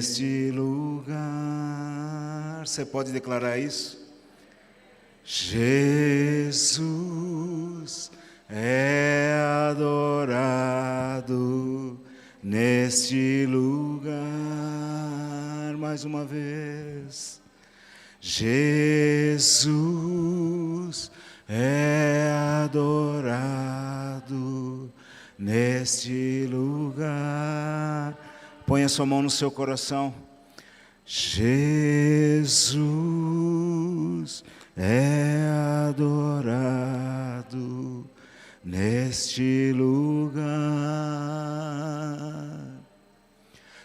neste lugar. Você pode declarar isso? Jesus é adorado neste lugar. Mais uma vez. Jesus é adorado neste lugar. Põe a sua mão no seu coração. Jesus é adorado neste lugar.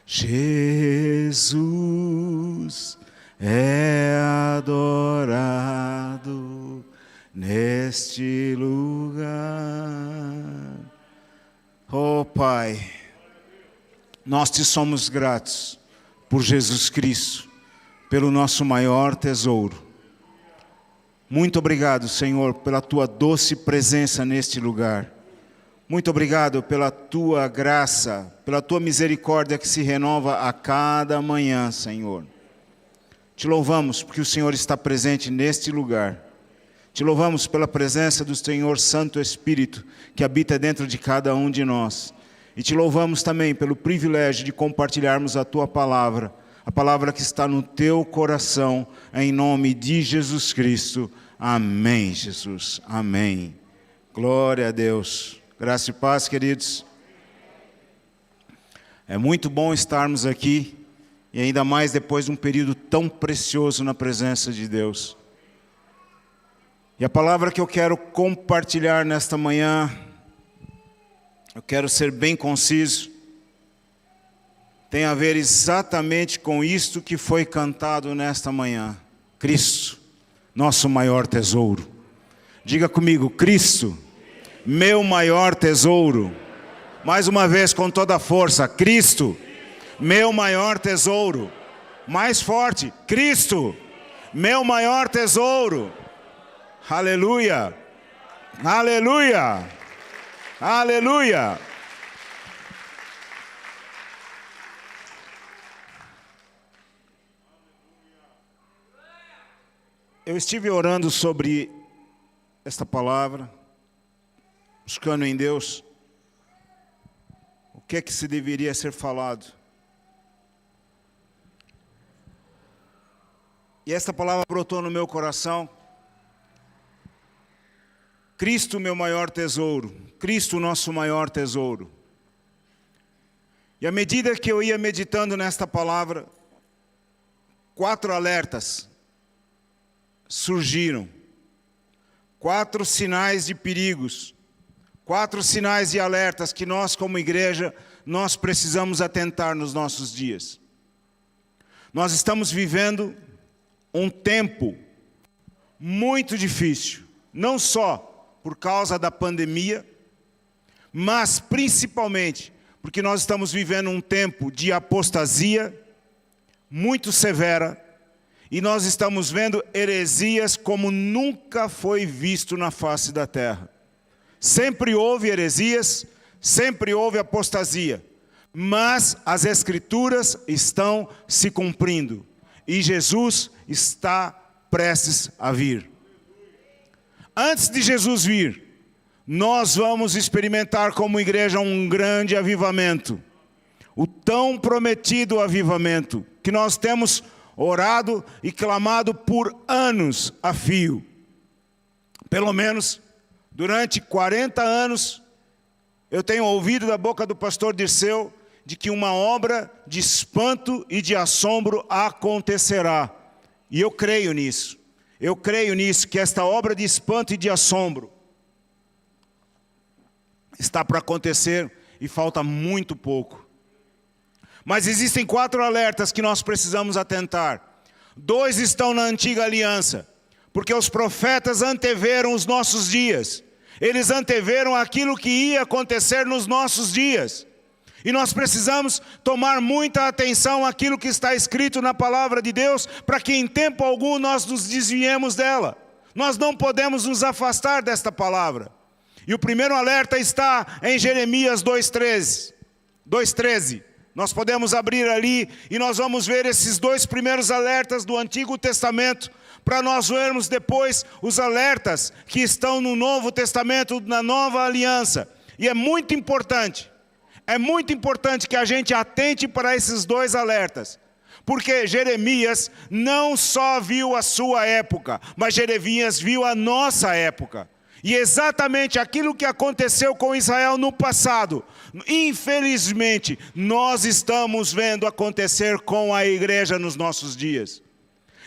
Jesus é adorado neste lugar. Oh Pai, nós te somos gratos por Jesus Cristo, pelo nosso maior tesouro. Muito obrigado, Senhor, pela tua doce presença neste lugar. Muito obrigado pela tua graça, pela tua misericórdia que se renova a cada manhã, Senhor. Te louvamos porque o Senhor está presente neste lugar. Te louvamos pela presença do Senhor Santo Espírito que habita dentro de cada um de nós. E te louvamos também pelo privilégio de compartilharmos a tua palavra, a palavra que está no teu coração, em nome de Jesus Cristo. Amém, Jesus. Amém. Glória a Deus. Graça e paz, queridos. É muito bom estarmos aqui. E ainda mais depois de um período tão precioso na presença de Deus. E a palavra que eu quero compartilhar nesta manhã, eu quero ser bem conciso, tem a ver exatamente com isto que foi cantado nesta manhã. Cristo, nosso maior tesouro. Diga comigo, Cristo, meu maior tesouro. Mais uma vez com toda a força, Cristo, meu maior tesouro. Mais forte, Cristo, meu maior tesouro. Aleluia, aleluia, aleluia. Eu estive orando sobre esta palavra, buscando em Deus o que é que se deveria ser falado. E esta palavra brotou no meu coração. Cristo, meu maior tesouro. Cristo, nosso maior tesouro. E à medida que eu ia meditando nesta palavra, 4 alertas surgiram. 4 sinais de perigos. 4 sinais de alertas que nós, como igreja, nós precisamos atentar nos nossos dias. Nós estamos vivendo um tempo muito difícil, não só por causa da pandemia, mas principalmente porque nós estamos vivendo um tempo de apostasia muito severa e nós estamos vendo heresias como nunca foi visto na face da terra. Sempre houve heresias, sempre houve apostasia, mas as Escrituras estão se cumprindo e Jesus está prestes a vir. Antes de Jesus vir, nós vamos experimentar como igreja um grande avivamento. O tão prometido avivamento, que nós temos orado e clamado por anos a fio. Pelo menos, durante 40 anos, eu tenho ouvido da boca do pastor Dirceu, de que uma obra de espanto e de assombro acontecerá. E eu creio nisso. Eu creio nisso, que esta obra de espanto e de assombro está para acontecer e falta muito pouco. Mas existem 4 alertas que nós precisamos atentar. 2 estão na antiga aliança, porque os profetas anteveram os nossos dias. Eles anteveram aquilo que ia acontecer nos nossos dias. E nós precisamos tomar muita atenção àquilo que está escrito na palavra de Deus, para que em tempo algum nós nos desviemos dela. Nós não podemos nos afastar desta palavra. E o primeiro alerta está em Jeremias 2:13. Nós podemos abrir ali e nós vamos ver esses 2 primeiros alertas do Antigo Testamento, para nós vermos depois os alertas que estão no Novo Testamento, na Nova Aliança. E é muito importante que a gente atente para esses 2 alertas. Porque Jeremias não só viu a sua época, mas Jeremias viu a nossa época. E exatamente aquilo que aconteceu com Israel no passado, infelizmente, nós estamos vendo acontecer com a igreja nos nossos dias.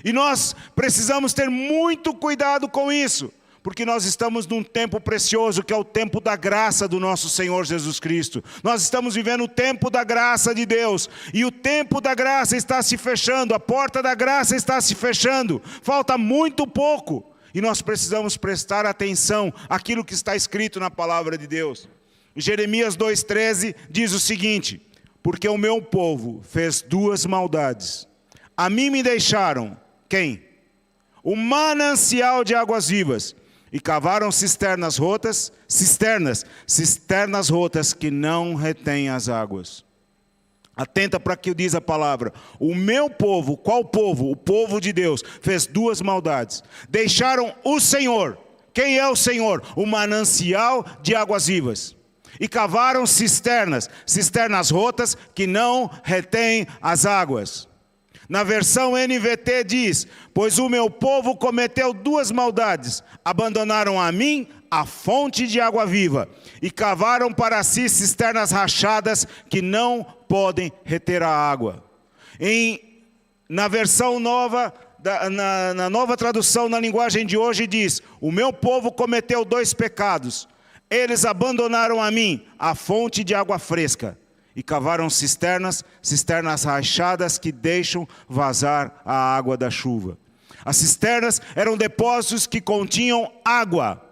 E nós precisamos ter muito cuidado com isso, porque nós estamos num tempo precioso, que é o tempo da graça do nosso Senhor Jesus Cristo. Nós estamos vivendo o tempo da graça de Deus, e o tempo da graça está se fechando, a porta da graça está se fechando, falta muito pouco. E nós precisamos prestar atenção àquilo que está escrito na palavra de Deus. Jeremias 2,13 diz o seguinte: porque o meu povo fez 2 maldades. A mim me deixaram, quem? O manancial de águas vivas. E cavaram cisternas rotas que não retêm as águas. Atenta para o que diz a palavra. O meu povo, qual povo? O povo de Deus, fez 2 maldades. Deixaram o Senhor. Quem é o Senhor? O manancial de águas vivas. E cavaram cisternas rotas que não retêm as águas. Na versão NVT diz: pois o meu povo cometeu 2 maldades. Abandonaram a mim a fonte de água viva, e cavaram para si cisternas rachadas que não podem reter a água. Na versão nova, na nova tradução, na linguagem de hoje, diz: o meu povo cometeu 2 pecados. Eles abandonaram a mim a fonte de água fresca, e cavaram cisternas rachadas que deixam vazar a água da chuva. As cisternas eram depósitos que continham água.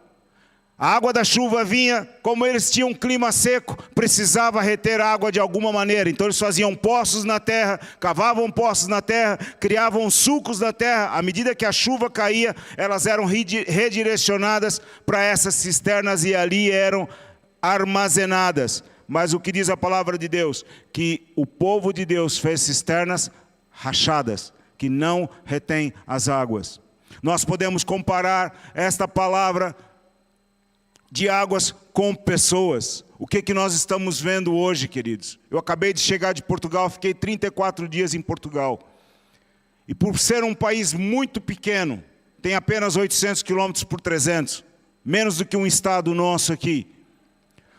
A água da chuva vinha, como eles tinham um clima seco, precisava reter água de alguma maneira. Então eles faziam poços na terra, cavavam poços na terra, criavam sulcos na terra. À medida que a chuva caía, elas eram redirecionadas para essas cisternas e ali eram armazenadas. Mas o que diz a palavra de Deus? Que o povo de Deus fez cisternas rachadas, que não retém as águas. Nós podemos comparar esta palavra de águas com pessoas. O que nós estamos vendo hoje, queridos? Eu acabei de chegar de Portugal, fiquei 34 dias em Portugal. E por ser um país muito pequeno, tem apenas 800 quilômetros por 300, menos do que um estado nosso aqui.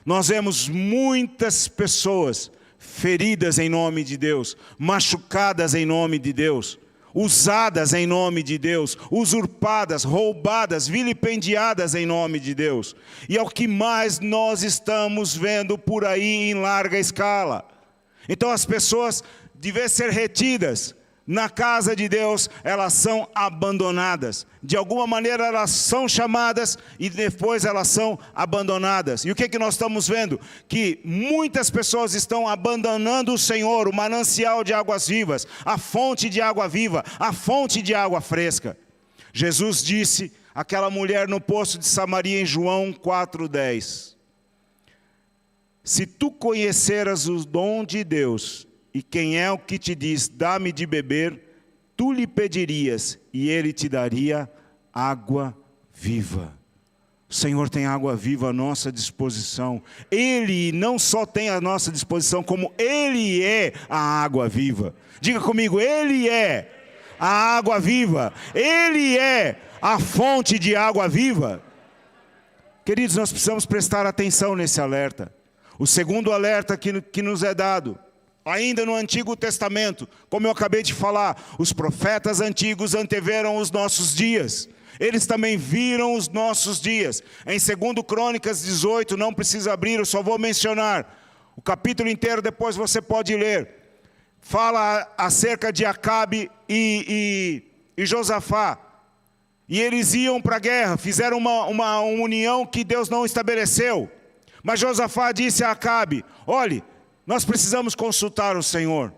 Nós vemos muitas pessoas feridas em nome de Deus, machucadas em nome de Deus, usadas em nome de Deus, usurpadas, roubadas, vilipendiadas em nome de Deus. E é o que mais nós estamos vendo por aí em larga escala. Então as pessoas, de vez ser retidas na casa de Deus, elas são abandonadas. De alguma maneira elas são chamadas e depois elas são abandonadas. E o que nós estamos vendo? Que muitas pessoas estão abandonando o Senhor, o manancial de águas vivas, a fonte de água viva, a fonte de água fresca. Jesus disse àquela mulher no poço de Samaria em João 4,10: se tu conheceras o dom de Deus, e quem é o que te diz, dá-me de beber, tu lhe pedirias, e ele te daria água viva. O Senhor tem água viva à nossa disposição. Ele não só tem à nossa disposição, como Ele é a água viva. Diga comigo, Ele é a água viva. Ele é a fonte de água viva. Queridos, nós precisamos prestar atenção nesse alerta. O segundo alerta que nos é dado, ainda no Antigo Testamento, como eu acabei de falar, os profetas antigos anteveram os nossos dias. Eles também viram os nossos dias. Em 2 Crônicas 18, não precisa abrir, eu só vou mencionar. O capítulo inteiro depois você pode ler. Fala acerca de Acabe e Josafá. E eles iam para a guerra, fizeram uma união que Deus não estabeleceu. Mas Josafá disse a Acabe: olhe, nós precisamos consultar o Senhor.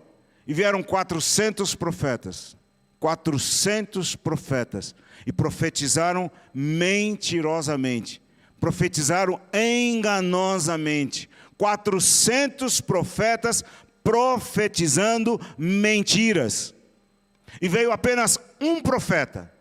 E vieram 400 profetas. 400 profetas. E profetizaram mentirosamente. Profetizaram enganosamente. 400 profetas profetizando mentiras. E veio apenas um profeta.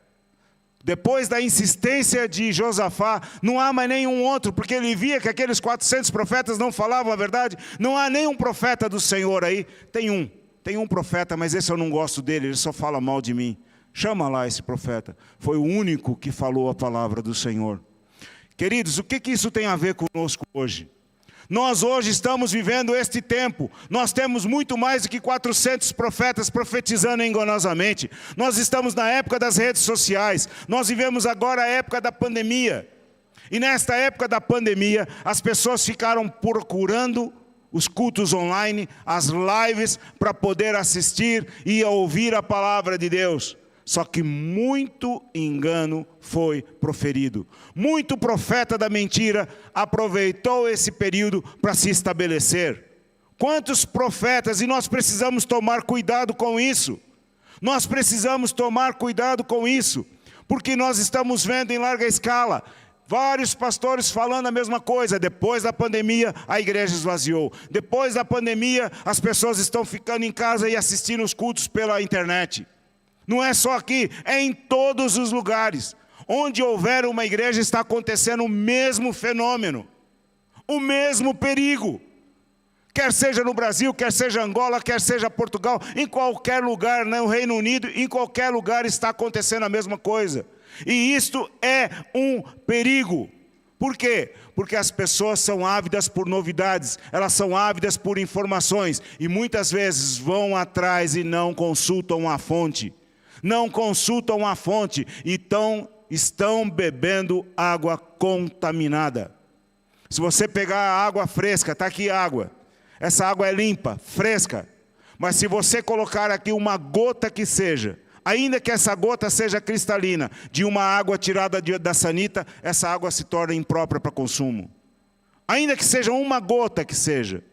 Depois da insistência de Josafá, não há mais nenhum outro, porque ele via que aqueles 400 profetas não falavam a verdade. Não há nenhum profeta do Senhor aí. Tem um profeta, mas esse eu não gosto dele, ele só fala mal de mim. Chama lá esse profeta. Foi o único que falou a palavra do Senhor. Queridos, o que isso tem a ver conosco hoje? Nós hoje estamos vivendo este tempo. Nós temos muito mais do que 400 profetas profetizando enganosamente. Nós estamos na época das redes sociais. Nós vivemos agora a época da pandemia. E nesta época da pandemia, as pessoas ficaram procurando os cultos online, as lives, para poder assistir e ouvir a palavra de Deus. Só que muito engano foi proferido. Muito profeta da mentira aproveitou esse período para se estabelecer. Quantos profetas, e nós precisamos tomar cuidado com isso. Nós precisamos tomar cuidado com isso, porque nós estamos vendo em larga escala vários pastores falando a mesma coisa. Depois da pandemia, a igreja esvaziou. Depois da pandemia, as pessoas estão ficando em casa e assistindo os cultos pela internet. Não é só aqui, é em todos os lugares. Onde houver uma igreja está acontecendo o mesmo fenômeno, o mesmo perigo. Quer seja no Brasil, quer seja Angola, quer seja Portugal, em qualquer lugar, no Reino Unido, em qualquer lugar está acontecendo a mesma coisa. E isto é um perigo. Por quê? Porque as pessoas são ávidas por novidades, elas são ávidas por informações, e muitas vezes vão atrás e não consultam a fonte. Não consultam a fonte e estão bebendo água contaminada. Se você pegar a água fresca, está aqui a água. Essa água é limpa, fresca. Mas se você colocar aqui uma gota que seja, ainda que essa gota seja cristalina, de uma água tirada da sanita, essa água se torna imprópria para consumo. Ainda que seja uma gota que seja.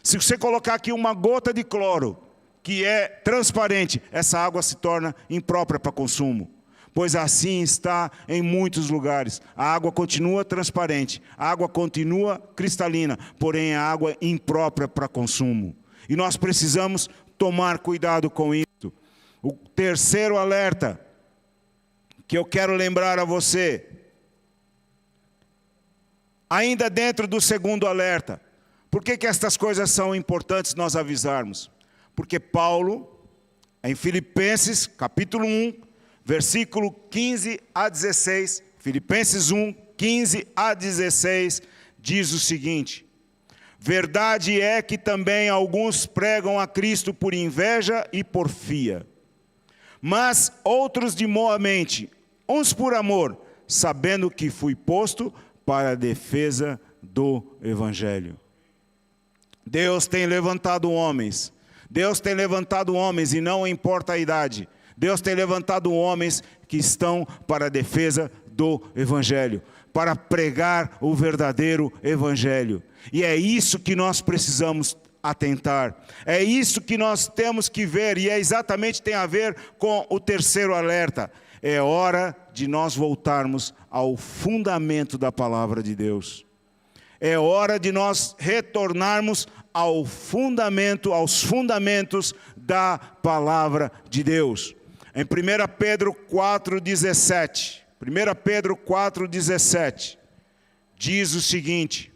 Se você colocar aqui uma gota de cloro, que é transparente, essa água se torna imprópria para consumo. Pois assim está em muitos lugares. A água continua transparente, a água continua cristalina, porém a água imprópria para consumo. E nós precisamos tomar cuidado com isso. O terceiro alerta que eu quero lembrar a você, ainda dentro do segundo alerta, por que estas coisas são importantes nós avisarmos? Porque Paulo, em Filipenses, capítulo 1, versículo 15 a 16, Filipenses 1, 15 a 16, diz o seguinte: verdade é que também alguns pregam a Cristo por inveja e porfia, mas outros de boa mente, uns por amor, sabendo que fui posto para a defesa do Evangelho. Deus tem levantado homens. Deus tem levantado homens, e não importa a idade. Deus tem levantado homens que estão para a defesa do Evangelho, para pregar o verdadeiro Evangelho. E é isso que nós precisamos atentar. É isso que nós temos que ver, e exatamente tem a ver com o terceiro alerta. É hora de nós voltarmos ao fundamento da palavra de Deus. É hora de nós retornarmos ao fundamento, aos fundamentos da palavra de Deus. Em 1 Pedro 4,17, 1 Pedro 4,17, diz o seguinte,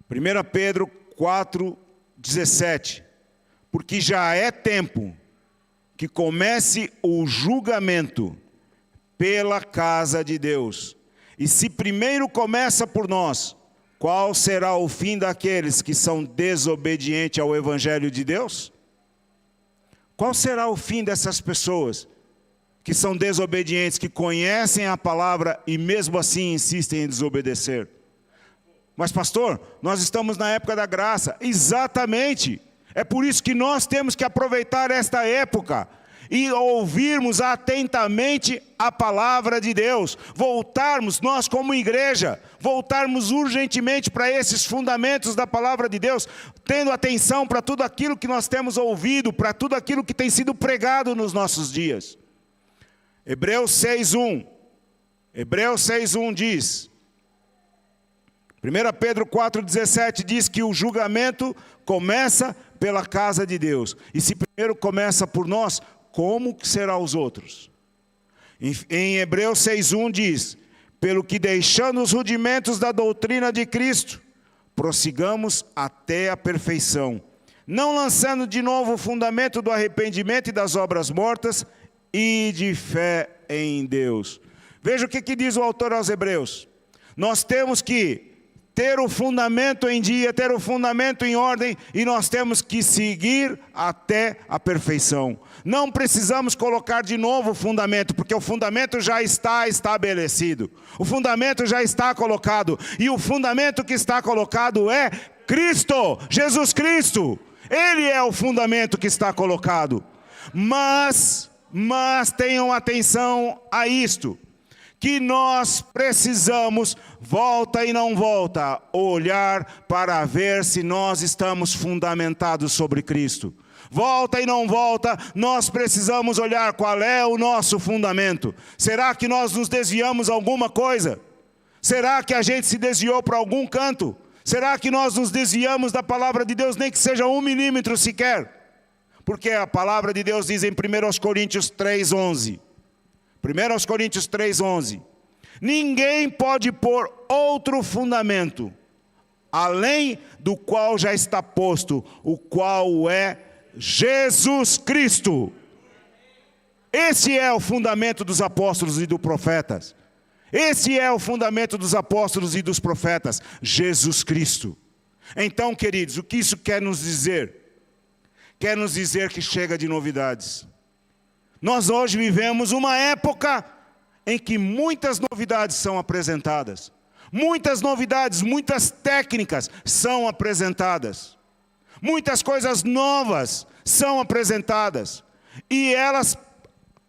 1 Pedro 4,17, porque já é tempo que comece o julgamento pela casa de Deus. E se primeiro começa por nós, qual será o fim daqueles que são desobedientes ao Evangelho de Deus? Qual será o fim dessas pessoas que são desobedientes, que conhecem a palavra e mesmo assim insistem em desobedecer? Mas pastor, nós estamos na época da graça. Exatamente. É por isso que nós temos que aproveitar esta época e ouvirmos atentamente a palavra de Deus, voltarmos, nós como igreja, voltarmos urgentemente para esses fundamentos da palavra de Deus, tendo atenção para tudo aquilo que nós temos ouvido, para tudo aquilo que tem sido pregado nos nossos dias. Hebreus 6:1 diz, 1 Pedro 4,17 diz que o julgamento começa pela casa de Deus. E se primeiro começa por nós, como será os outros? Em Hebreus 6,1 diz: pelo que deixando os rudimentos da doutrina de Cristo, prossigamos até a perfeição, não lançando de novo o fundamento do arrependimento e das obras mortas e de fé em Deus. Veja o que diz o autor aos Hebreus. Nós temos que ter o fundamento em dia, ter o fundamento em ordem, e nós temos que seguir até a perfeição. Não precisamos colocar de novo o fundamento, porque o fundamento já está estabelecido. O fundamento já está colocado, e o fundamento que está colocado é Cristo, Jesus Cristo. Ele é o fundamento que está colocado. Mas tenham atenção a isto, que nós precisamos, volta e não volta, olhar para ver se nós estamos fundamentados sobre Cristo. Volta e não volta, nós precisamos olhar qual é o nosso fundamento. Será que nós nos desviamos alguma coisa? Será que a gente se desviou para algum canto? Será que nós nos desviamos da palavra de Deus, nem que seja 1 milímetro sequer? Porque a palavra de Deus diz em 1 Coríntios 3,11. 1 Coríntios 3,11. Ninguém pode pôr outro fundamento, além do qual já está posto, o qual é Jesus Cristo. Esse é o fundamento dos apóstolos e dos profetas. Esse é o fundamento dos apóstolos e dos profetas, Jesus Cristo. Então, queridos, o que isso quer nos dizer? Quer nos dizer que chega de novidades. Nós hoje vivemos uma época em que muitas novidades são apresentadas. Muitas novidades, muitas técnicas são apresentadas. Muitas coisas novas são apresentadas. E elas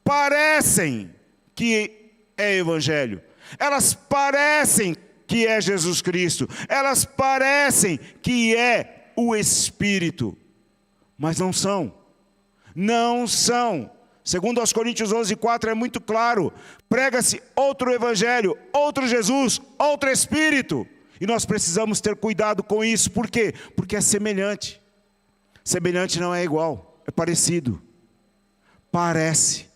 parecem que é Evangelho. Elas parecem que é Jesus Cristo. Elas parecem que é o Espírito. Mas não são. Não são. Segundo aos Coríntios 11,4 é muito claro. Prega-se outro Evangelho, outro Jesus, outro Espírito. E nós precisamos ter cuidado com isso. Por quê? Porque é semelhante. Semelhante não é igual, é parecido. Parece.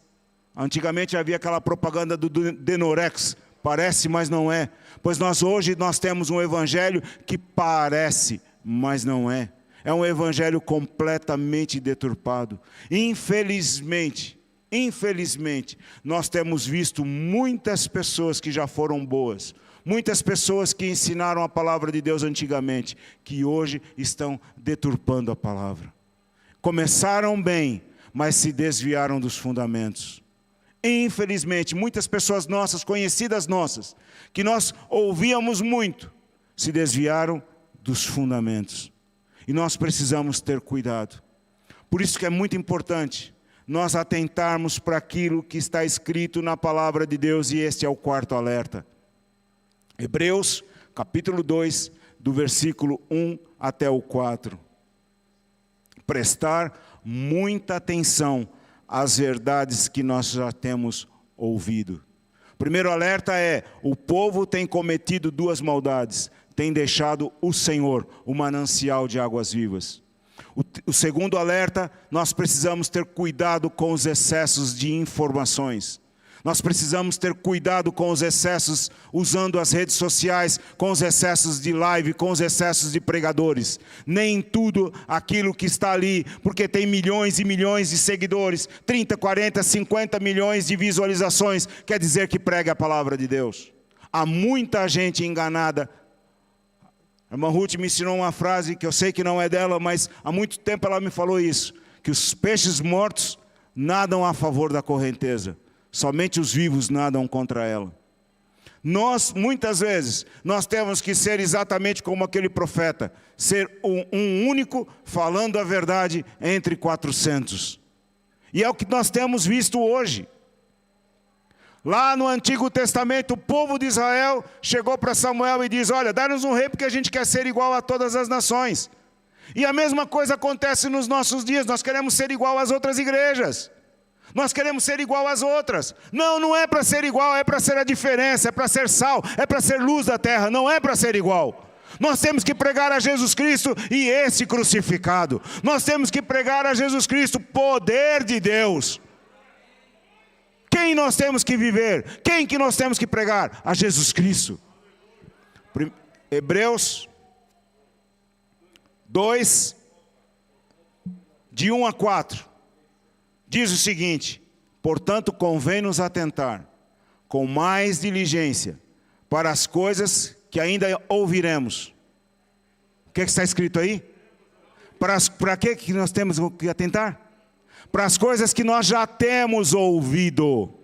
Antigamente havia aquela propaganda do Denorex. Parece, mas não é. Pois hoje nós temos um Evangelho que parece, mas não é. É um evangelho completamente deturpado. Infelizmente, nós temos visto muitas pessoas que já foram boas, muitas pessoas que ensinaram a palavra de Deus antigamente, que hoje estão deturpando a palavra. Começaram bem, mas se desviaram dos fundamentos. Infelizmente, muitas pessoas nossas, conhecidas nossas, que nós ouvíamos muito, se desviaram dos fundamentos. E nós precisamos ter cuidado. Por isso que é muito importante nós atentarmos para aquilo que está escrito na palavra de Deus, e este é o quarto alerta. Hebreus, capítulo 2, do versículo 1 até o 4. Prestar muita atenção às verdades que nós já temos ouvido. O primeiro alerta é: o povo tem cometido duas maldades. Tem deixado o Senhor, o manancial de águas vivas. O segundo alerta: nós precisamos ter cuidado com os excessos de informações. Nós precisamos ter cuidado com os excessos usando as redes sociais, com os excessos de live, com os excessos de pregadores. Nem tudo aquilo que está ali, porque tem milhões e milhões de seguidores, 30, 40, 50 milhões de visualizações, quer dizer que prega a palavra de Deus. Há muita gente enganada. A irmã Ruth me ensinou uma frase que eu sei que não é dela, mas há muito tempo ela me falou isso, que os peixes mortos nadam a favor da correnteza, somente os vivos nadam contra ela. Muitas vezes, nós temos que ser exatamente como aquele profeta, ser um único falando a verdade entre 400. E é o que nós temos visto hoje. Lá no Antigo Testamento, o povo de Israel chegou para Samuel e diz: olha, dá-nos um rei porque a gente quer ser igual a todas as nações. E a mesma coisa acontece nos nossos dias, nós queremos ser igual às outras igrejas. Nós queremos ser igual às outras. Não é para ser igual, é para ser a diferença, é para ser sal, é para ser luz da terra, não é para ser igual. Nós temos que pregar a Jesus Cristo e esse crucificado. Nós temos que pregar a Jesus Cristo, poder de Deus. Quem nós temos que viver? Quem que nós temos que pregar? A Jesus Cristo. Hebreus 2, de 1 a 4, diz o seguinte: portanto, convém-nos atentar com mais diligência para as coisas que ainda ouviremos. O que está escrito aí? Para que nós temos que atentar? Para as coisas que nós já temos ouvido.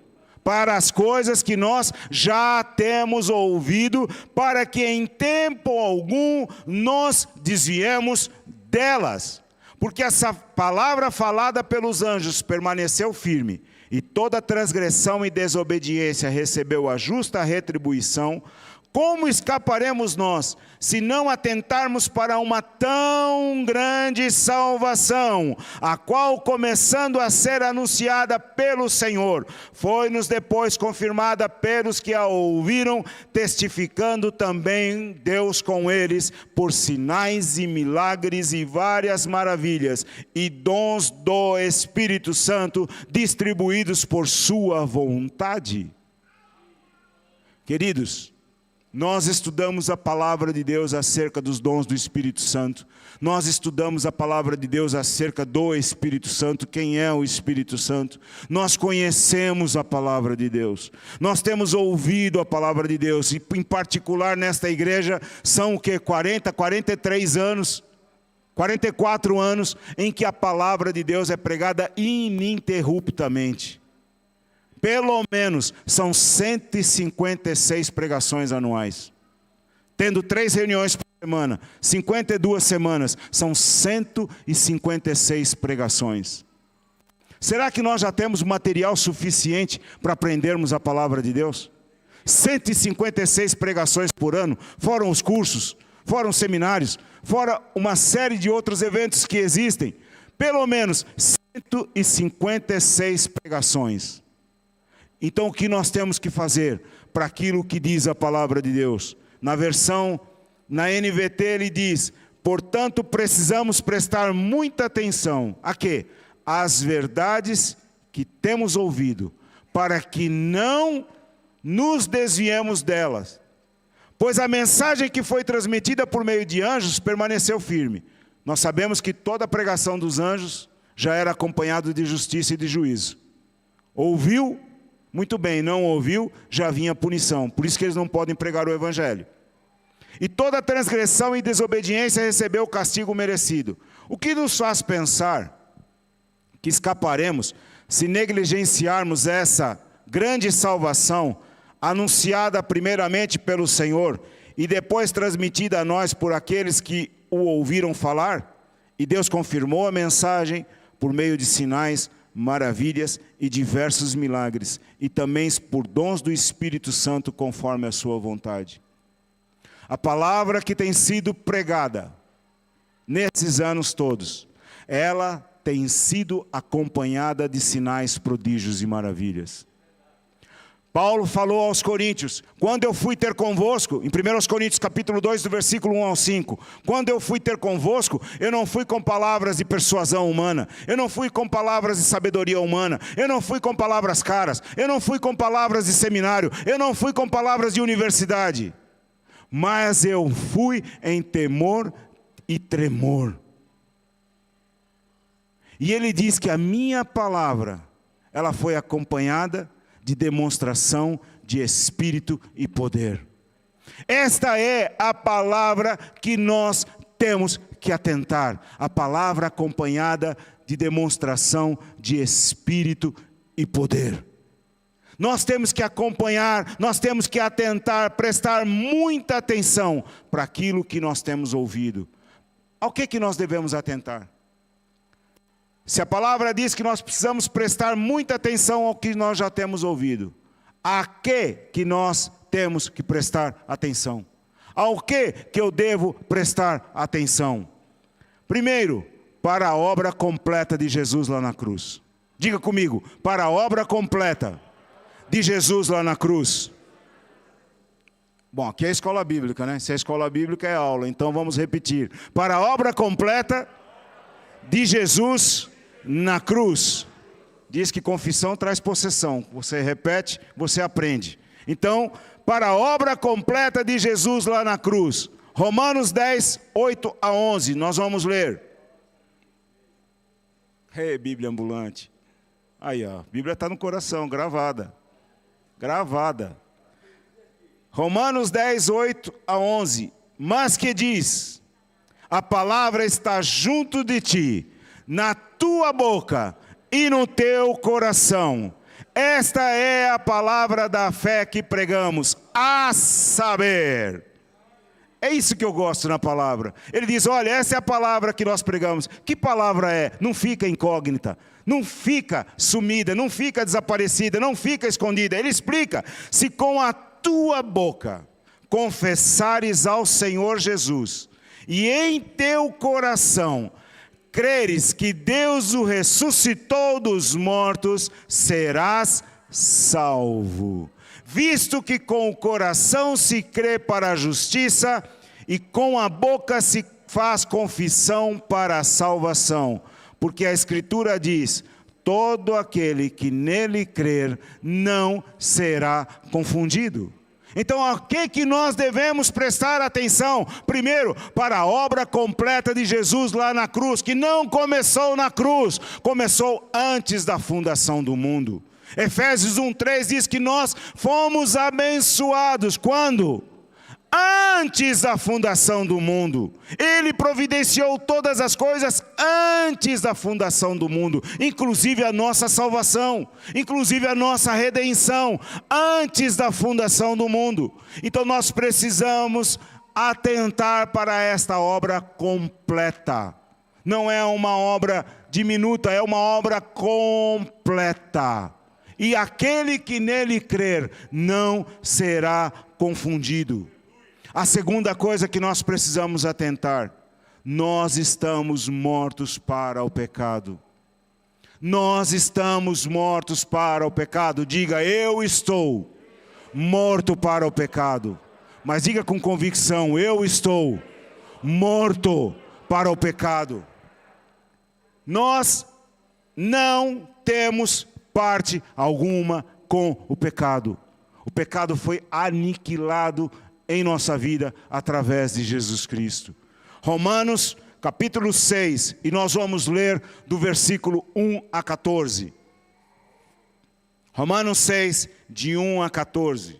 Para as coisas que nós já temos ouvido, para que em tempo algum nos desviemos delas. Porque essa palavra falada pelos anjos permaneceu firme, e toda transgressão e desobediência recebeu a justa retribuição. Como escaparemos nós, se não atentarmos para uma tão grande salvação, a qual, começando a ser anunciada pelo Senhor, foi-nos depois confirmada pelos que a ouviram, testificando também Deus com eles, por sinais e milagres e várias maravilhas, e dons do Espírito Santo, distribuídos por sua vontade. Queridos, nós estudamos a palavra de Deus acerca dos dons do Espírito Santo. Nós estudamos a palavra de Deus acerca do Espírito Santo, quem é o Espírito Santo. Nós conhecemos a palavra de Deus. Nós temos ouvido a palavra de Deus. E em particular nesta igreja são o que? 43 anos, 44 anos em que a palavra de Deus é pregada ininterruptamente. Pelo menos são 156 pregações anuais. Tendo 3 reuniões por semana, 52 semanas, são 156 pregações. Será que nós já temos material suficiente para aprendermos a palavra de Deus? 156 pregações por ano, fora os cursos, fora os seminários, fora uma série de outros eventos que existem. Pelo menos 156 pregações. Então o que nós temos que fazer para aquilo que diz a palavra de Deus? Na NVT ele diz: portanto precisamos prestar muita atenção a quê? Às verdades que temos ouvido, para que não nos desviemos delas. Pois a mensagem que foi transmitida por meio de anjos permaneceu firme. Nós sabemos que toda a pregação dos anjos já era acompanhada de justiça e de juízo. Ouviu? Muito bem, não ouviu, já vinha punição. Por isso que eles não podem pregar o Evangelho. E toda transgressão e desobediência recebeu o castigo merecido. O que nos faz pensar que escaparemos se negligenciarmos essa grande salvação, anunciada primeiramente pelo Senhor e depois transmitida a nós por aqueles que o ouviram falar? E Deus confirmou a mensagem por meio de sinais, maravilhas e diversos milagres, e também por dons do Espírito Santo conforme a sua vontade. A palavra que tem sido pregada nesses anos todos, ela tem sido acompanhada de sinais, prodígios e maravilhas. Paulo falou aos coríntios: quando eu fui ter convosco, em 1 Coríntios capítulo 2, do versículo 1 ao 5, quando eu fui ter convosco, eu não fui com palavras de persuasão humana, eu não fui com palavras de sabedoria humana, eu não fui com palavras caras, eu não fui com palavras de seminário, eu não fui com palavras de universidade, mas eu fui em temor e tremor. E ele diz que a minha palavra, ela foi acompanhada de demonstração de espírito e poder. Esta é a palavra que nós temos que atentar. A palavra acompanhada de demonstração de espírito e poder. Nós temos que acompanhar, nós temos que atentar, prestar muita atenção para aquilo que nós temos ouvido. Ao que nós devemos atentar? Se a palavra diz que nós precisamos prestar muita atenção ao que nós já temos ouvido, a que nós temos que prestar atenção? Ao que eu devo prestar atenção? Primeiro, para a obra completa de Jesus lá na cruz. Diga comigo: para a obra completa de Jesus lá na cruz. Bom, aqui é a escola bíblica, né? Se é a escola bíblica é aula, então vamos repetir. Para a obra completa de Jesus na cruz. Diz que confissão traz possessão. Você repete, você aprende. Então, para a obra completa de Jesus lá na cruz. Romanos 10, 8 a 11, nós vamos ler. Bíblia ambulante. Aí, ó, a Bíblia está no coração, gravada. Gravada. Romanos 10, 8 a 11. Mas que diz, a palavra está junto de ti, na tua boca e no teu coração. Esta é a palavra da fé que pregamos, a saber. É isso que eu gosto na palavra. Ele diz, olha, essa é a palavra que nós pregamos. Que palavra é? Não fica incógnita, não fica sumida, não fica desaparecida, não fica escondida. Ele explica, se com a tua boca confessares ao Senhor Jesus, e em teu coração creres que Deus o ressuscitou dos mortos, serás salvo. Visto que com o coração se crê para a justiça, e com a boca se faz confissão para a salvação. Porque a Escritura diz, todo aquele que nele crer não será confundido. Então, a que nós devemos prestar atenção? Primeiro, para a obra completa de Jesus lá na cruz, que não começou na cruz, começou antes da fundação do mundo. Efésios 1:3 diz que nós fomos abençoados. Quando? Antes da fundação do mundo. Ele providenciou todas as coisas antes da fundação do mundo, inclusive a nossa salvação, inclusive a nossa redenção, antes da fundação do mundo. Então nós precisamos atentar para esta obra completa. Não é uma obra diminuta, é uma obra completa. E aquele que nele crer não será confundido. A segunda coisa que nós precisamos atentar, nós estamos mortos para o pecado. Nós estamos mortos para o pecado. Diga, eu estou morto para o pecado. Mas diga com convicção, eu estou morto para o pecado. Nós não temos parte alguma com o pecado. O pecado foi aniquilado em nossa vida através de Jesus Cristo. Romanos capítulo 6, e nós vamos ler do versículo 1 a 14. Romanos 6, de 1 a 14.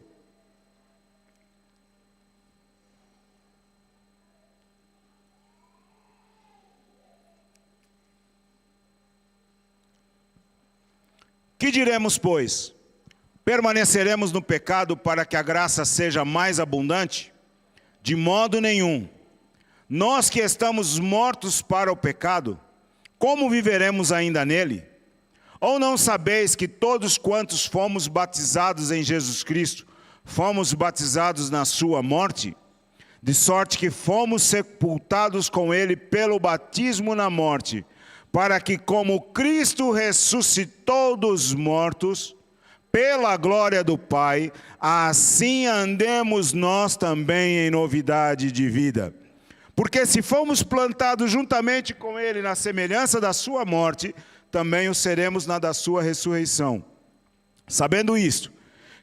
Que diremos, pois? Permaneceremos no pecado para que a graça seja mais abundante? De modo nenhum. Nós que estamos mortos para o pecado, como viveremos ainda nele? Ou não sabeis que todos quantos fomos batizados em Jesus Cristo, fomos batizados na sua morte? De sorte que fomos sepultados com ele pelo batismo na morte, para que como Cristo ressuscitou dos mortos, pela glória do Pai, assim andemos nós também em novidade de vida. Porque se fomos plantados juntamente com ele na semelhança da sua morte, também o seremos na da sua ressurreição. Sabendo isto,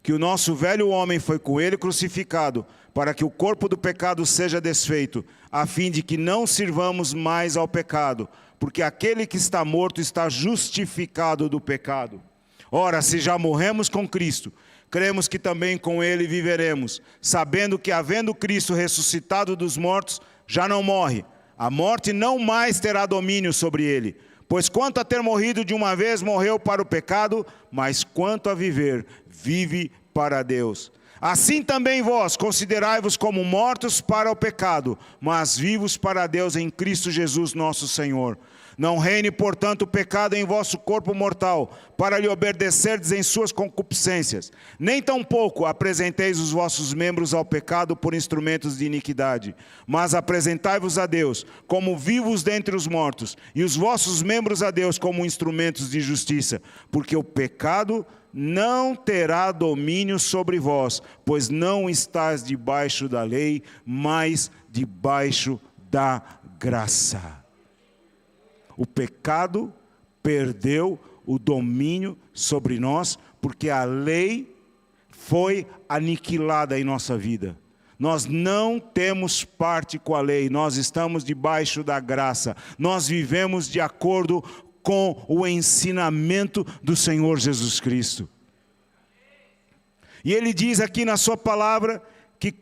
que o nosso velho homem foi com ele crucificado, para que o corpo do pecado seja desfeito, a fim de que não sirvamos mais ao pecado, porque aquele que está morto está justificado do pecado. Ora, se já morremos com Cristo, cremos que também com ele viveremos, sabendo que havendo Cristo ressuscitado dos mortos, já não morre. A morte não mais terá domínio sobre ele. Pois quanto a ter morrido de uma vez, morreu para o pecado, mas quanto a viver, vive para Deus. Assim também vós, considerai-vos como mortos para o pecado, mas vivos para Deus em Cristo Jesus nosso Senhor. Não reine, portanto, o pecado em vosso corpo mortal, para lhe obedecerdes em suas concupiscências. Nem tampouco apresenteis os vossos membros ao pecado por instrumentos de iniquidade, mas apresentai-vos a Deus como vivos dentre os mortos, e os vossos membros a Deus como instrumentos de justiça, porque o pecado não terá domínio sobre vós, pois não estáis debaixo da lei, mas debaixo da graça. O pecado perdeu o domínio sobre nós, porque a lei foi aniquilada em nossa vida. Nós não temos parte com a lei, nós estamos debaixo da graça. Nós vivemos de acordo com o ensinamento do Senhor Jesus Cristo. E Ele diz aqui na sua palavra que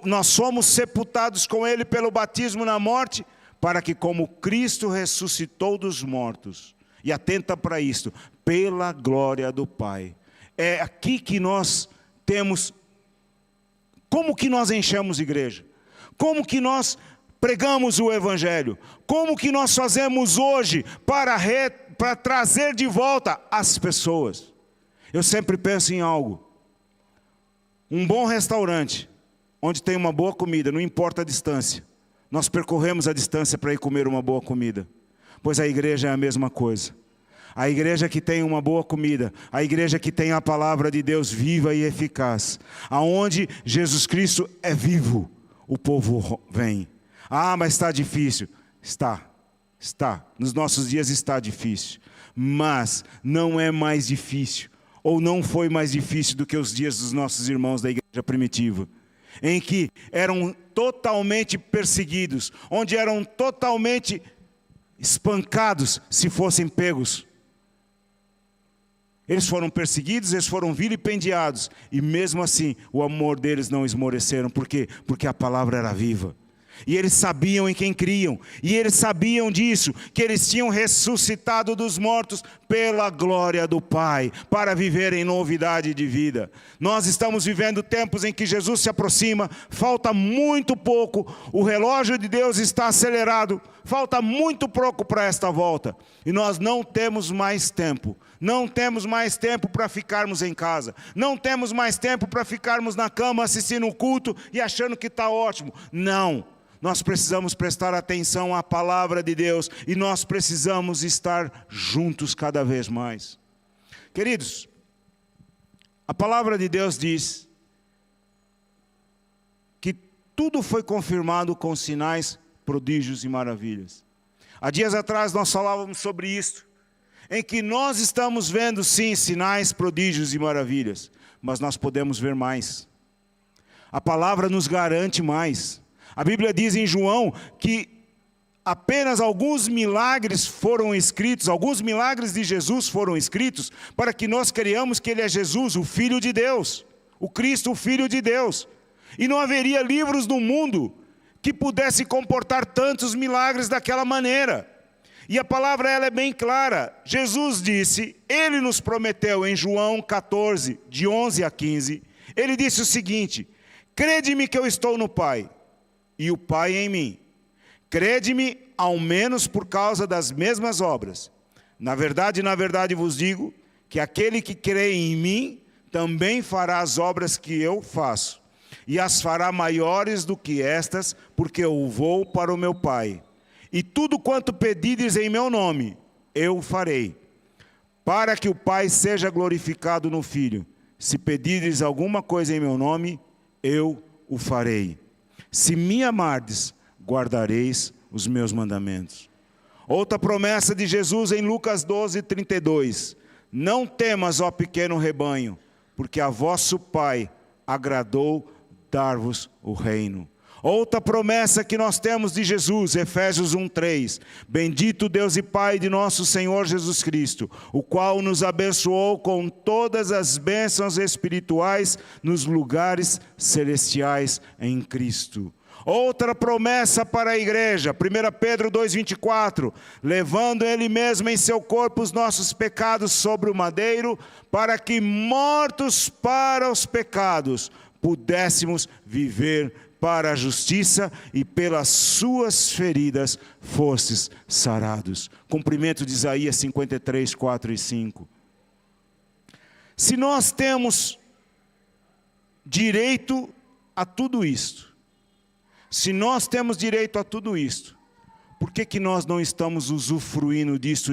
nós somos sepultados com Ele pelo batismo na morte, para que como Cristo ressuscitou dos mortos, e atenta para isto, pela glória do Pai. É aqui que nós temos, como que nós enchemos igreja? Como que nós pregamos o Evangelho? Como que nós fazemos hoje para trazer de volta as pessoas? Eu sempre penso em algo. Um bom restaurante, onde tem uma boa comida, não importa a distância. Nós percorremos a distância para ir comer uma boa comida. Pois a igreja é a mesma coisa. A igreja que tem uma boa comida, a igreja que tem a palavra de Deus viva e eficaz, aonde Jesus Cristo é vivo, o povo vem. Ah, mas está difícil. Está. Nos nossos dias está difícil. Mas não é mais difícil, ou não foi mais difícil do que os dias dos nossos irmãos da igreja primitiva, em que eram totalmente perseguidos, onde eram totalmente espancados se fossem pegos. Eles foram perseguidos, eles foram vilipendiados, e mesmo assim o amor deles não esmoreceram. Por quê? Porque a palavra era viva. E eles sabiam em quem criam, e eles sabiam disso, que eles tinham ressuscitado dos mortos pela glória do Pai, para viver em novidade de vida. Nós estamos vivendo tempos em que Jesus se aproxima, falta muito pouco, o relógio de Deus está acelerado, falta muito pouco para esta volta, e nós não temos mais tempo. Não temos mais tempo para ficarmos em casa, não temos mais tempo para ficarmos na cama assistindo o culto e achando que está ótimo. Não. Nós precisamos prestar atenção à palavra de Deus e nós precisamos estar juntos cada vez mais. Queridos, a palavra de Deus diz que tudo foi confirmado com sinais, prodígios e maravilhas. Há dias atrás nós falávamos sobre isso, em que nós estamos vendo sim sinais, prodígios e maravilhas, mas nós podemos ver mais. A palavra nos garante mais. A Bíblia diz em João que apenas alguns milagres foram escritos, alguns milagres de Jesus foram escritos, para que nós creiamos que Ele é Jesus, o Filho de Deus, o Cristo, o Filho de Deus. E não haveria livros no mundo que pudesse comportar tantos milagres daquela maneira. E a palavra ela é bem clara. Jesus disse, Ele nos prometeu em João 14, de 11 a 15, Ele disse o seguinte: crede-me que eu estou no Pai, e o Pai em mim. Crede-me, ao menos por causa das mesmas obras. Na verdade vos digo, que aquele que crê em mim, também fará as obras que eu faço, e as fará maiores do que estas, porque eu vou para o meu Pai. E tudo quanto pedides em meu nome, eu farei, para que o Pai seja glorificado no Filho. Se pedires alguma coisa em meu nome, eu o farei. Se me amardes, guardareis os meus mandamentos. Outra promessa de Jesus em Lucas 12, 32. Não temas, ó pequeno rebanho, porque a vosso Pai agradou dar-vos o reino. Outra promessa que nós temos de Jesus, Efésios 1:3. Bendito Deus e Pai de nosso Senhor Jesus Cristo, o qual nos abençoou com todas as bênçãos espirituais nos lugares celestiais em Cristo. Outra promessa para a igreja, 1 Pedro 2,24, levando Ele mesmo em seu corpo os nossos pecados sobre o madeiro, para que mortos para os pecados, pudéssemos viver para a justiça, e pelas suas feridas fostes sarados. Cumprimento de Isaías 53, 4 e 5. Se nós temos direito a tudo isto, se nós temos direito a tudo isto, por que nós não estamos usufruindo disso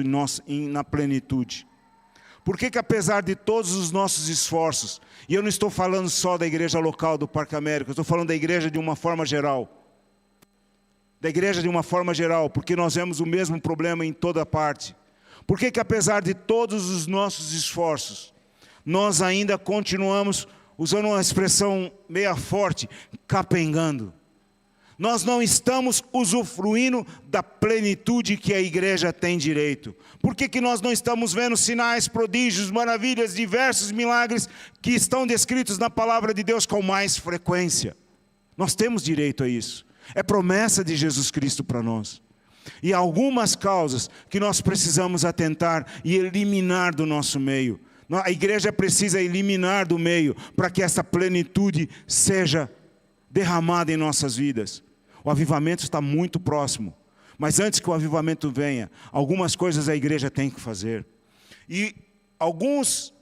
na plenitude? Por que apesar de todos os nossos esforços, e eu não estou falando só da igreja local do Parque América, eu estou falando da igreja de uma forma geral. Da igreja de uma forma geral, porque nós vemos o mesmo problema em toda parte. Por que apesar de todos os nossos esforços, nós ainda continuamos, usando uma expressão meia forte, capengando? Nós não estamos usufruindo da plenitude que a igreja tem direito. Por que nós não estamos vendo sinais, prodígios, maravilhas, diversos milagres que estão descritos na palavra de Deus com mais frequência? Nós temos direito a isso. É promessa de Jesus Cristo para nós. E há algumas causas que nós precisamos atentar e eliminar do nosso meio. A igreja precisa eliminar do meio para que essa plenitude seja derramada em nossas vidas. O avivamento está muito próximo, mas antes que o avivamento venha, algumas coisas a igreja tem que fazer. E alguns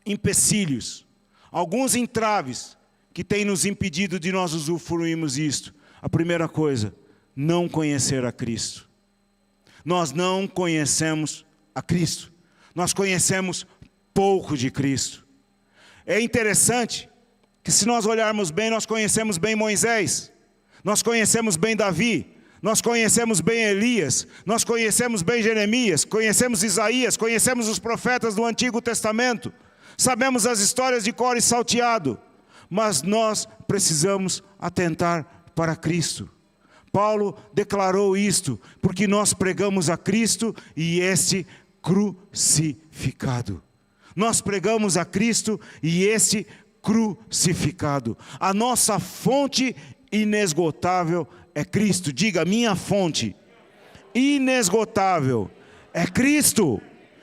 empecilhos, alguns entraves que têm nos impedido de nós usufruirmos isto. A primeira coisa, não conhecer a Cristo. Nós não conhecemos a Cristo. Nós conhecemos pouco de Cristo. É interessante que se nós olharmos bem, nós conhecemos bem Moisés. Nós conhecemos bem Davi, nós conhecemos bem Elias, nós conhecemos bem Jeremias, conhecemos Isaías, conhecemos os profetas do Antigo Testamento, sabemos as histórias de Core e Salteado, mas nós precisamos atentar para Cristo. Paulo declarou isto, porque nós pregamos a Cristo e este crucificado. Nós pregamos a Cristo e este crucificado. A nossa fonte inesgotável é Cristo. Diga, minha fonte inesgotável é Cristo.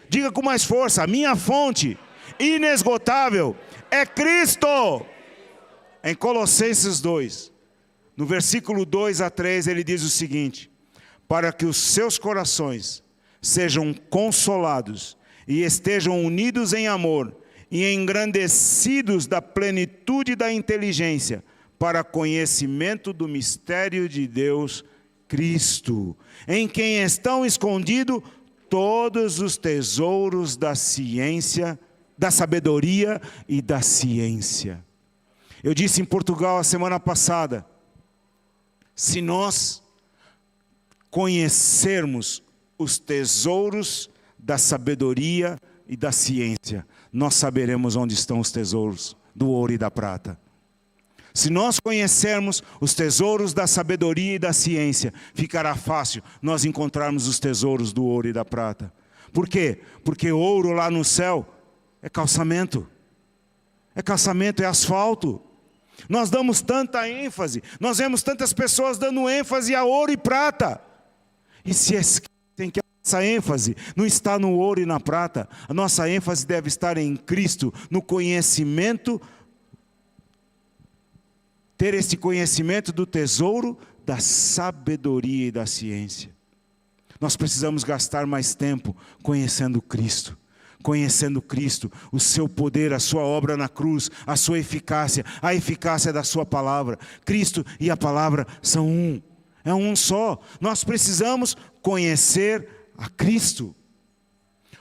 Diga com mais força, minha fonte inesgotável é Cristo. Em Colossenses 2, no versículo 2 a 3, ele diz o seguinte: para que os seus corações sejam consolados e estejam unidos em amor e engrandecidos da plenitude da inteligência, para conhecimento do mistério de Deus, Cristo, em quem estão escondidos todos os tesouros da ciência, da sabedoria e da ciência. Eu disse em Portugal a semana passada, se nós conhecermos os tesouros da sabedoria e da ciência, nós saberemos onde estão os tesouros do ouro e da prata. Se nós conhecermos os tesouros da sabedoria e da ciência, ficará fácil nós encontrarmos os tesouros do ouro e da prata. Por quê? Porque ouro lá no céu é calçamento. É calçamento, é asfalto. Nós damos tanta ênfase, nós vemos tantas pessoas dando ênfase a ouro e prata. E se esquecem que essa ênfase não está no ouro e na prata, a nossa ênfase deve estar em Cristo, no conhecimento, ter esse conhecimento do tesouro, da sabedoria e da ciência. Nós precisamos gastar mais tempo conhecendo Cristo. Conhecendo Cristo, o seu poder, a sua obra na cruz, a sua eficácia, a eficácia da sua palavra. Cristo e a palavra são um, é um só. Nós precisamos conhecer a Cristo.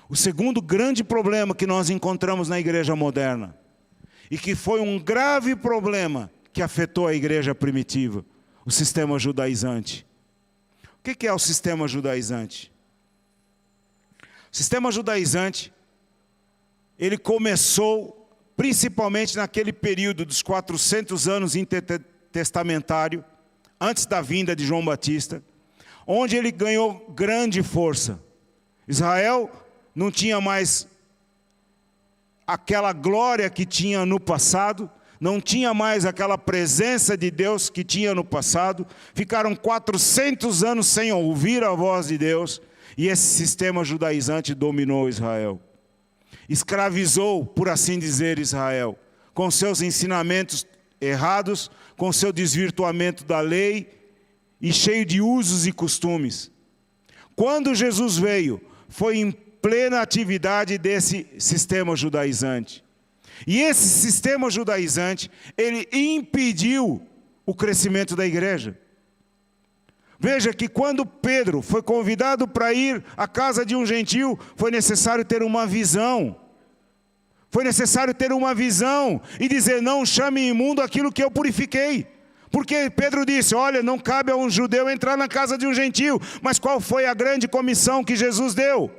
O segundo grande problema que nós encontramos na igreja moderna, e que foi um grave problema que afetou a igreja primitiva, o sistema judaizante. O que é o sistema judaizante? O sistema judaizante, ele começou principalmente naquele período dos 400 anos intertestamentário, antes da vinda de João Batista, onde ele ganhou grande força. Israel não tinha mais aquela glória que tinha no passado, não tinha mais aquela presença de Deus que tinha no passado, ficaram 400 anos sem ouvir a voz de Deus, e esse sistema judaizante dominou Israel. Escravizou, por assim dizer, Israel, com seus ensinamentos errados, com seu desvirtuamento da lei e cheio de usos e costumes. Quando Jesus veio, foi em plena atividade desse sistema judaizante. E esse sistema judaizante, ele impediu o crescimento da igreja. Veja que quando Pedro foi convidado para ir à casa de um gentio, foi necessário ter uma visão. Foi necessário ter uma visão e dizer, não chame imundo aquilo que eu purifiquei. Porque Pedro disse, olha, não cabe a um judeu entrar na casa de um gentio. Mas qual foi a grande comissão que Jesus deu?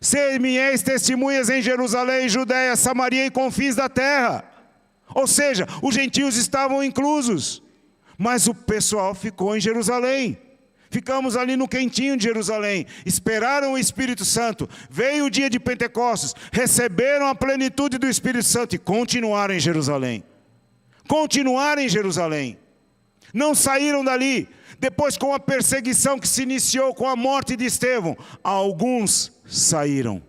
Ser-me eis testemunhas em Jerusalém, Judeia, Samaria e confins da terra. Ou seja, os gentios estavam inclusos. Mas o pessoal ficou em Jerusalém. Ficamos ali no quentinho de Jerusalém. Esperaram o Espírito Santo. Veio o dia de Pentecostes. Receberam a plenitude do Espírito Santo e continuaram em Jerusalém. Continuaram em Jerusalém. Não saíram dali. Depois, com a perseguição que se iniciou com a morte de Estevão, alguns saíram.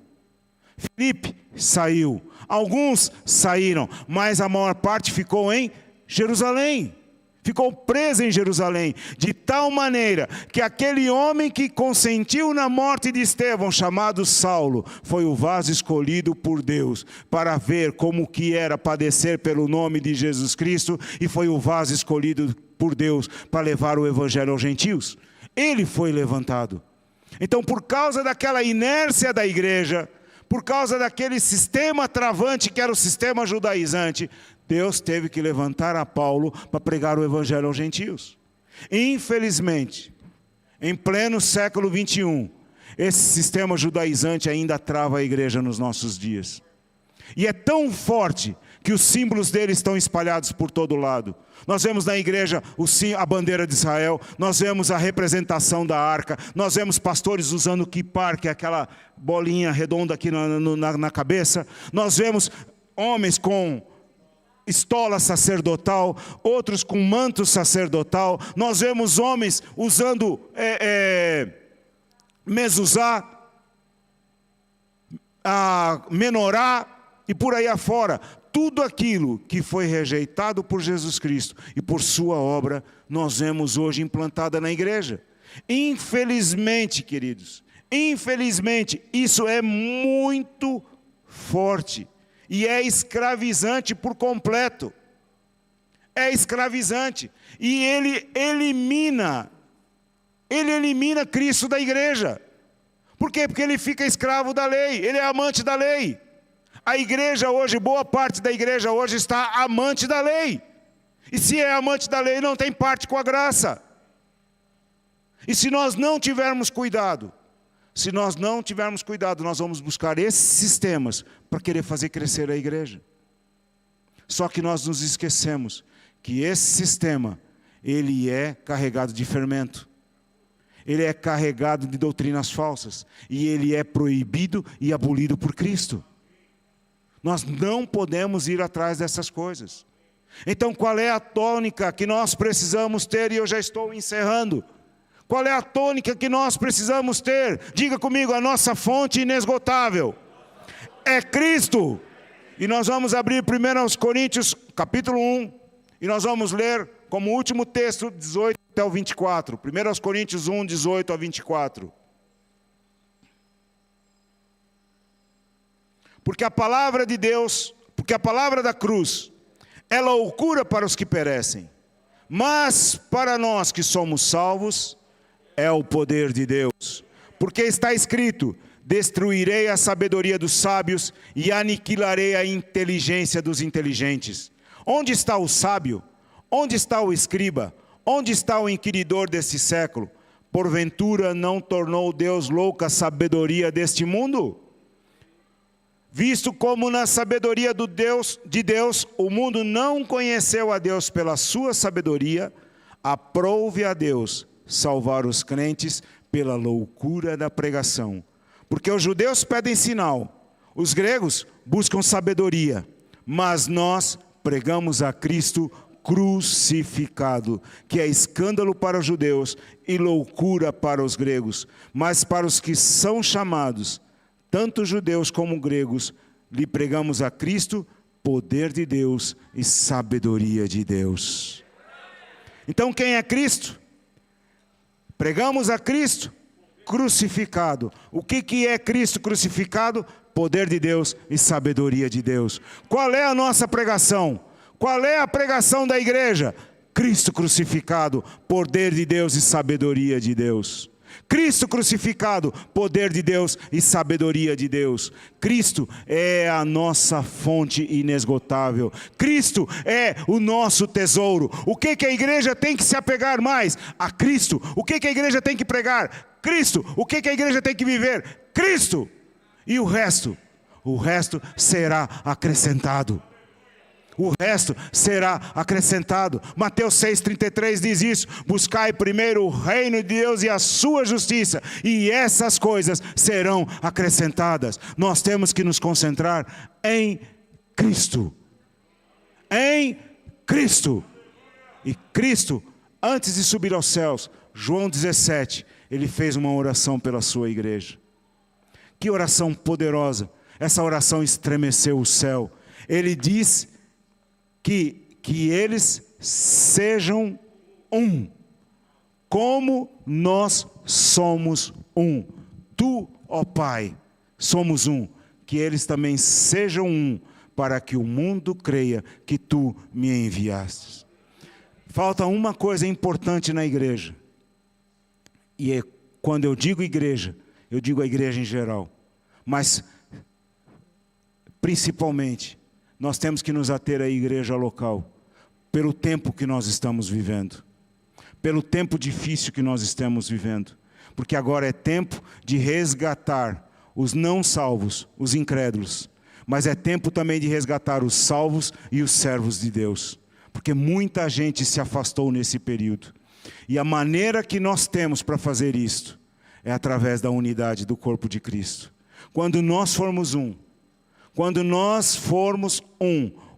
Filipe saiu. Alguns saíram. Mas a maior parte ficou em Jerusalém. Ficou presa em Jerusalém, de tal maneira que aquele homem que consentiu na morte de Estevão, chamado Saulo, foi o vaso escolhido por Deus para ver como que era padecer pelo nome de Jesus Cristo, e foi o vaso escolhido por Deus para levar o evangelho aos gentios. Ele foi levantado. Então, por causa daquela inércia da igreja, por causa daquele sistema travante que era o sistema judaizante, Deus teve que levantar a Paulo para pregar o evangelho aos gentios. Infelizmente, em pleno século 21, esse sistema judaizante ainda trava a igreja nos nossos dias. E é tão forte que os símbolos dele estão espalhados por todo lado. Nós vemos na igreja a bandeira de Israel, nós vemos a representação da arca, nós vemos pastores usando o kippar, que é aquela bolinha redonda aqui na cabeça, nós vemos homens com estola sacerdotal, outros com manto sacerdotal, nós vemos homens usando mezuzá, a menorá e por aí afora. Tudo aquilo que foi rejeitado por Jesus Cristo e por sua obra, nós vemos hoje implantada na igreja. Infelizmente, queridos, infelizmente, isso é muito forte. E é escravizante por completo. É escravizante. E ele elimina Cristo da igreja. Por quê? Porque ele fica escravo da lei. Ele é amante da lei. A igreja hoje, boa parte da igreja hoje está amante da lei. E se é amante da lei, não tem parte com a graça. E se nós não tivermos cuidado, nós vamos buscar esses sistemas para querer fazer crescer a igreja. Só que nós nos esquecemos que esse sistema, ele é carregado de fermento. Ele é carregado de doutrinas falsas. E ele é proibido e abolido por Cristo. Nós não podemos ir atrás dessas coisas. Então, qual é a tônica que nós precisamos ter? E eu já estou encerrando. Qual é a tônica que nós precisamos ter? Diga comigo, a nossa fonte inesgotável é Cristo. E nós vamos abrir 1 Coríntios, capítulo 1, e nós vamos ler como último texto, 18 até o 24. 1 Coríntios 1, 18 a 24. Porque a palavra de Deus, porque a palavra da cruz é loucura para os que perecem, mas para nós que somos salvos, é o poder de Deus. Porque está escrito, destruirei a sabedoria dos sábios e aniquilarei a inteligência dos inteligentes. Onde está o sábio? Onde está o escriba? Onde está o inquiridor deste século? Porventura não tornou Deus louca a sabedoria deste mundo? Visto como na sabedoria de Deus, o mundo não conheceu a Deus pela sua sabedoria, aprove a Deus salvar os crentes pela loucura da pregação. Porque os judeus pedem sinal, os gregos buscam sabedoria, mas nós pregamos a Cristo crucificado, que é escândalo para os judeus e loucura para os gregos, mas para os que são chamados, tanto judeus como gregos, lhe pregamos a Cristo, poder de Deus e sabedoria de Deus. Então quem é Cristo? Pregamos a Cristo crucificado. O que é Cristo crucificado? Poder de Deus e sabedoria de Deus. Qual é a nossa pregação? Qual é a pregação da igreja? Cristo crucificado, poder de Deus e sabedoria de Deus. Cristo crucificado, poder de Deus e sabedoria de Deus. Cristo é a nossa fonte inesgotável. Cristo é o nosso tesouro. O que a igreja tem que se apegar mais? A Cristo. O que a igreja tem que pregar? Cristo. O que a igreja tem que viver? Cristo. E o resto será acrescentado. O resto será acrescentado. Mateus 6,33 diz isso: buscai primeiro o reino de Deus e a sua justiça, e essas coisas serão acrescentadas. Nós temos que nos concentrar em Cristo. Em Cristo. E Cristo, antes de subir aos céus, João 17, ele fez uma oração pela sua igreja. Que oração poderosa! Essa oração estremeceu o céu. Ele diz que eles sejam um, como nós somos um. Tu, ó Pai, somos um, que eles também sejam um, para que o mundo creia que tu me enviaste. Falta uma coisa importante na igreja, e é quando eu digo igreja, eu digo a igreja em geral, mas principalmente nós temos que nos ater à igreja local, pelo tempo que nós estamos vivendo, pelo tempo difícil que nós estamos vivendo, porque agora é tempo de resgatar os não salvos, os incrédulos, mas é tempo também de resgatar os salvos e os servos de Deus, porque muita gente se afastou nesse período, e a maneira que nós temos para fazer isto é através da unidade do corpo de Cristo. Quando nós formos um,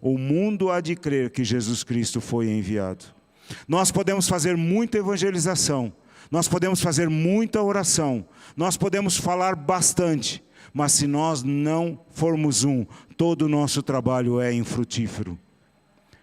o mundo há de crer que Jesus Cristo foi enviado. Nós podemos fazer muita evangelização, nós podemos fazer muita oração, nós podemos falar bastante, mas se nós não formos um, todo o nosso trabalho é infrutífero.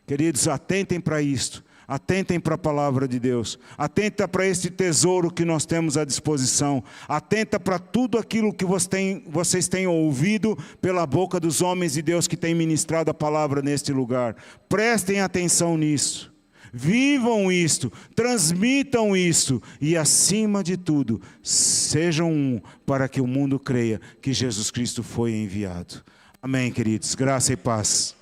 Queridos, atentem para isto. Atentem para a palavra de Deus, atenta para este tesouro que nós temos à disposição, atenta para tudo aquilo que vocês têm ouvido pela boca dos homens de Deus que têm ministrado a palavra neste lugar. Prestem atenção nisso, vivam isto, transmitam isto e acima de tudo, sejam um para que o mundo creia que Jesus Cristo foi enviado. Amém, queridos, graça e paz.